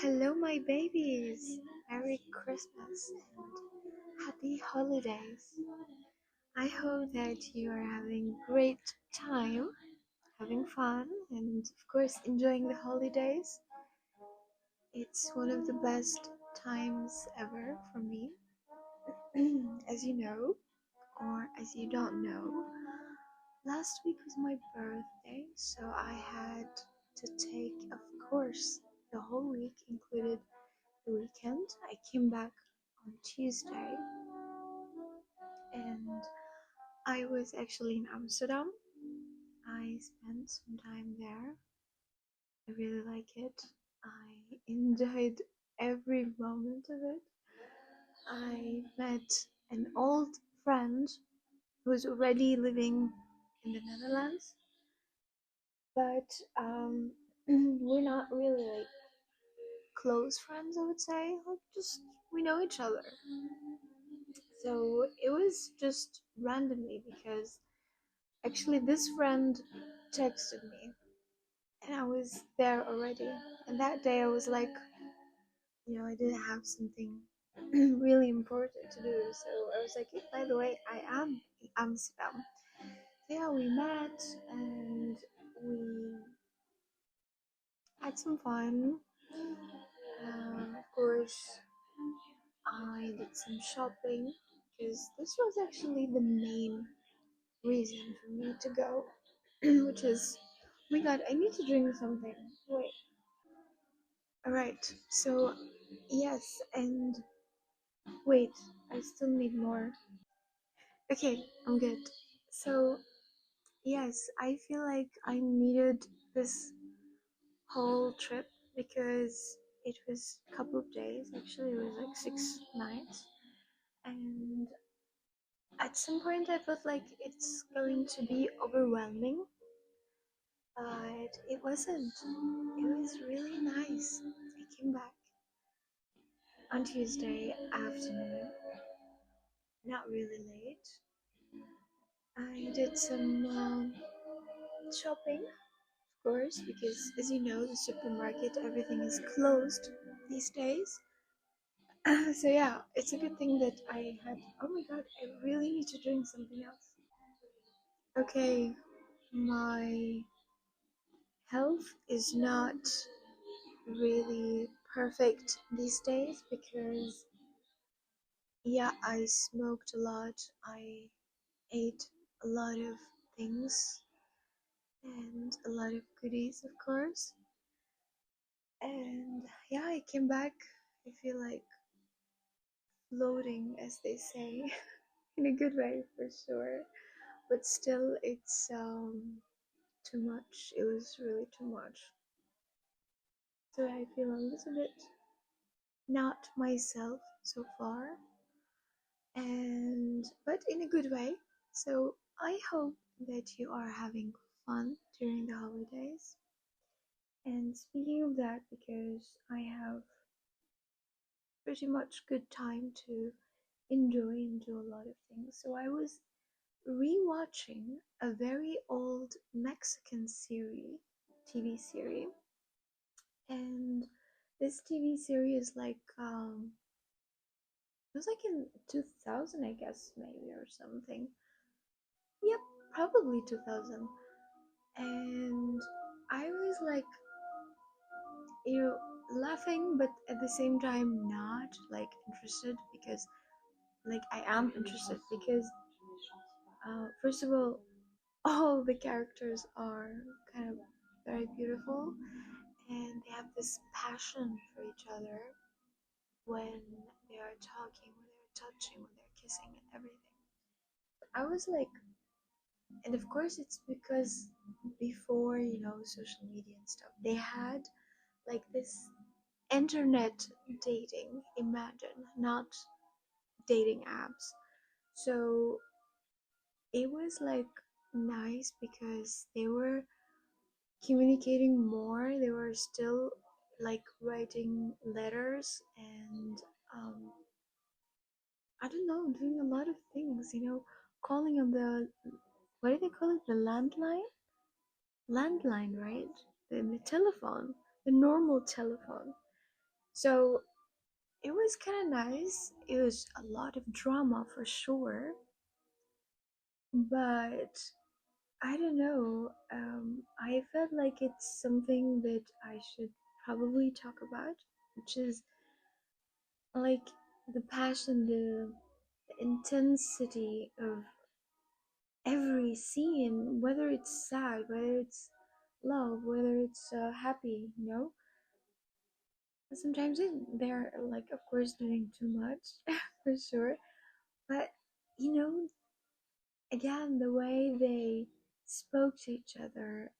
Hello, my babies! Merry Christmas and happy holidays! I hope that you are having great time, having fun, and of course enjoying the holidays. It's one of the best times ever for me. As you know, or as you don't know, last week was my birthday, so I had to take, of course, the whole week, included the weekend. I came back on Tuesday and I was actually in Amsterdam. I spent some time there. I really like it. I enjoyed every moment of it. I met an old friend who's already living in the Netherlands, but we're not really like close friends, I would say. Like, just we know each other. So it was just randomly because actually this friend texted me and I was there already. And that day I was like, I didn't have something really important to do. So I was like, hey, by the way, I am in Amsterdam. So yeah, we met and we had some fun. Of course, I did some shopping because this was actually the main reason for me to go, which is, oh my god, I need to drink something. Wait. Alright, so yes, and wait, I still need more. Okay, I'm good. So, yes, I feel like I needed this whole trip because it was a couple of days, actually, it was like 6 nights, and at some point I felt like it's going to be overwhelming, but it wasn't. It was really nice. I came back on Tuesday afternoon, not really late. I did some shopping, of course, because as you know, the supermarket, everything is closed these days. So yeah, it's a good thing that I had. Oh my god, I really need to drink something else. Okay, my health is not really perfect these days because yeah, I smoked a lot. I ate a lot of things and a lot of goodies, of course. And yeah, I came back. I feel like floating, as they say, in a good way for sure. But still, it's too much. It was really too much. So I feel a little bit not myself so far, and but in a good way. So I hope that you are having fun during the holidays. And speaking of that, because I have pretty much good time to enjoy and do a lot of things. So I was rewatching a very old Mexican TV series, and this TV series like it was like in 2000, I guess maybe or something. Yep, probably 2000. And I was like, you know, laughing, but at the same time not like interested because like I am interested because first of all the characters are kind of very beautiful and they have this passion for each other when they are talking, when they're touching, when they're kissing and everything. I was like, and of course it's because before, social media and stuff, they had like this internet dating, imagine, not dating apps. So it was like nice because they were communicating more. They were still like writing letters and I don't know, doing a lot of things, calling on the, what do they call it? The landline? Landline, right? The telephone, the normal telephone. So it was kind of nice. It was a lot of drama for sure, but I don't know. I felt like it's something that I should probably talk about, which is like the passion, the intensity of every scene, whether it's sad, whether it's love, whether it's happy, you know. Sometimes they're like, of course, doing too much for sure, but you know, again, the way they spoke to each other,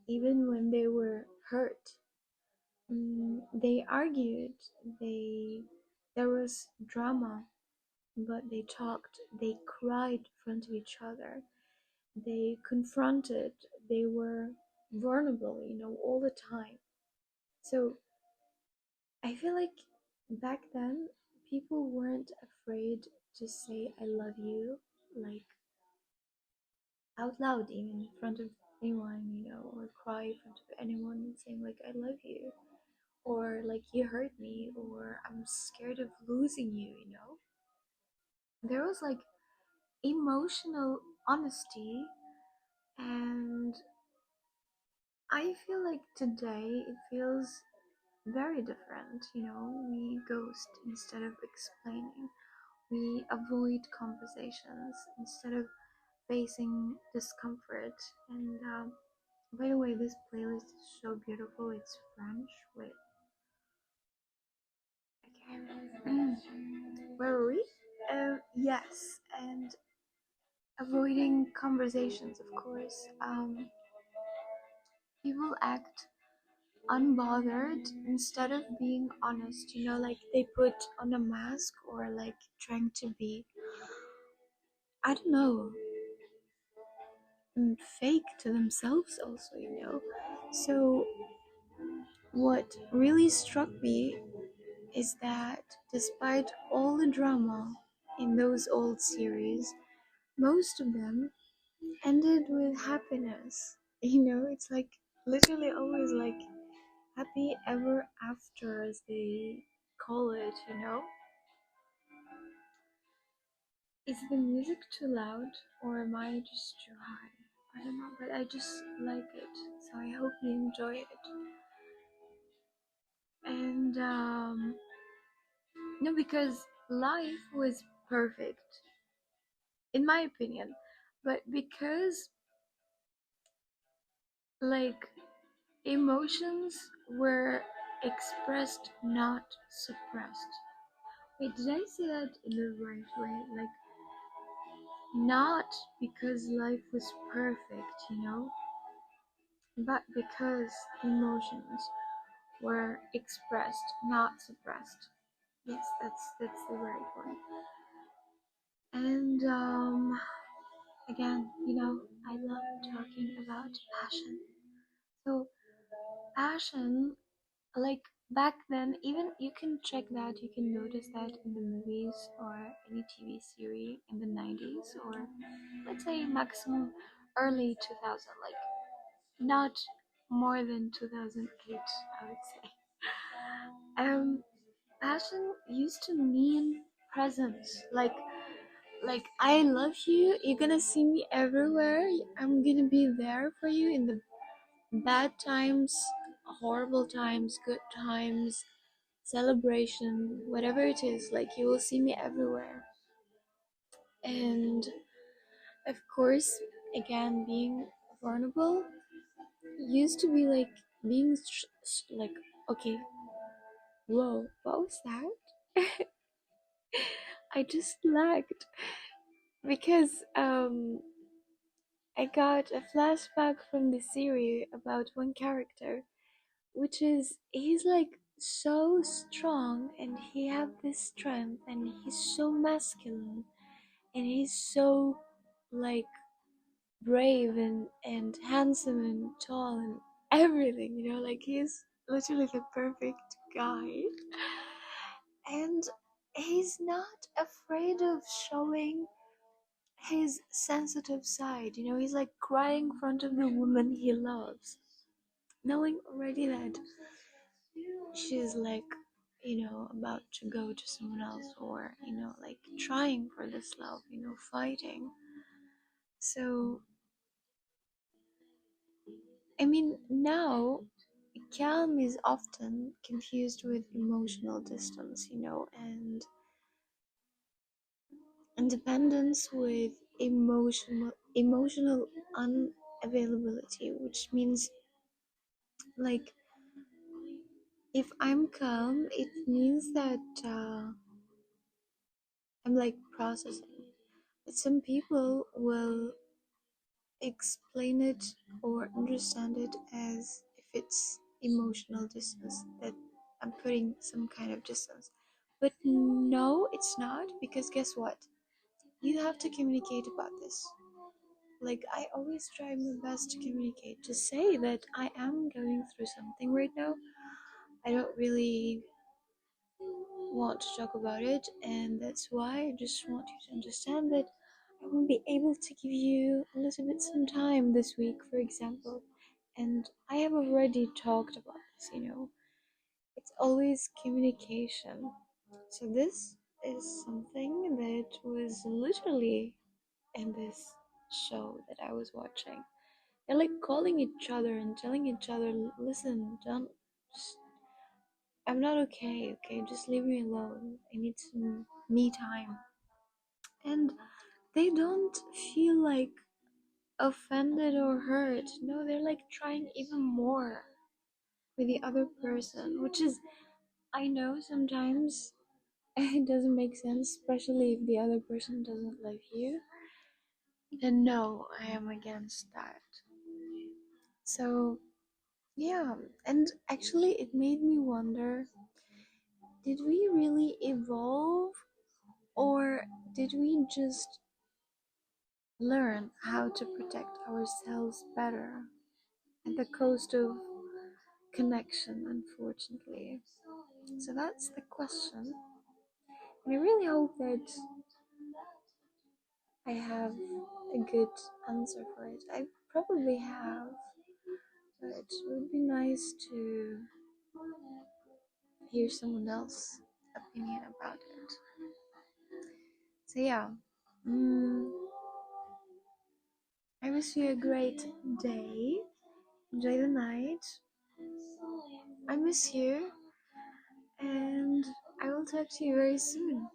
even when they were hurt, they argued, they there was drama, but they talked, they cried in front of each other, they confronted, they were vulnerable, you know, all the time. So I feel like back then people weren't afraid to say I love you, like out loud, even in front of anyone, you know, or cry in front of anyone saying like I love you, or like you hurt me, or I'm scared of losing you, you know. There was like emotional honesty, and I feel like today it feels very different, you know. We ghost instead of explaining, we avoid conversations instead of facing discomfort. And by the way, this playlist is so beautiful. It's French. Wait, okay. Where were we? Yes, and avoiding conversations, of course. People act unbothered instead of being honest, you know, like they put on a mask, or like trying to be, I don't know, fake to themselves also, you know. So what really struck me is that despite all the drama in those old series, most of them ended with happiness. You know, it's like literally always like happy ever after, as they call it, you know? Is the music too loud, or am I just too high? I don't know, but I just like it, so I hope you enjoy it. And no, because life was perfect, in my opinion, but because like emotions were expressed, not suppressed. Wait, did I say that in the right way? Like, not because life was perfect, you know, but because emotions were expressed, not suppressed. Yes, that's the right one. And again, you know, I love talking about passion. So passion, like back then, even you can check that, you can notice that in the movies or any TV series in the 90s, or let's say maximum early 2000, like not more than 2008, I would say. Um, passion used to mean presence, like I love you, you're gonna see me everywhere, I'm gonna be there for you in the bad times, horrible times, good times, celebration, whatever it is, like you will see me everywhere. And of course, again, being vulnerable used to be like being like, okay, whoa, what was that? I just lagged because I got a flashback from the series about one character, which is he's like so strong, and he have this strength, and he's so masculine, and he's so like brave and handsome and tall and everything, you know, like he's literally the perfect guy. And he's not afraid of showing his sensitive side, you know, he's like crying in front of the woman he loves, knowing already that she's like about to go to someone else, or like trying for this love, fighting. So I mean, now calm is often confused with emotional distance, and independence with emotional unavailability, which means, like, if I'm calm, it means that I'm like processing. But some people will explain it or understand it as if it's emotional distance, that I'm putting some kind of distance. But no, it's not, because guess what? You have to communicate about this. Like, I always try my best to communicate, to say that I am going through something right now. I don't really want to talk about it, and that's why I just want you to understand that I won't be able to give you a little bit some time this week, for example. And I have already talked about this. It's always communication. So this is something that was literally in this show that I was watching. They're like calling each other and telling each other, listen, don't, just, I'm not okay, okay? Just leave me alone. I need some me time. And they don't feel like offended or hurt. No, they're like trying even more with the other person, which is, I know sometimes it doesn't make sense, especially if the other person doesn't love you. Then no, I am against that. So, yeah, and actually, it made me wonder, did we really evolve, or did we just learn how to protect ourselves better at the cost of connection, unfortunately? So that's the question. And I really hope that I have a good answer for it. I probably have, but it would be nice to hear someone else's opinion about it. So yeah, I wish you a great day. Enjoy the night. I miss you, and I will talk to you very soon.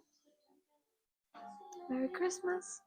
Merry Christmas.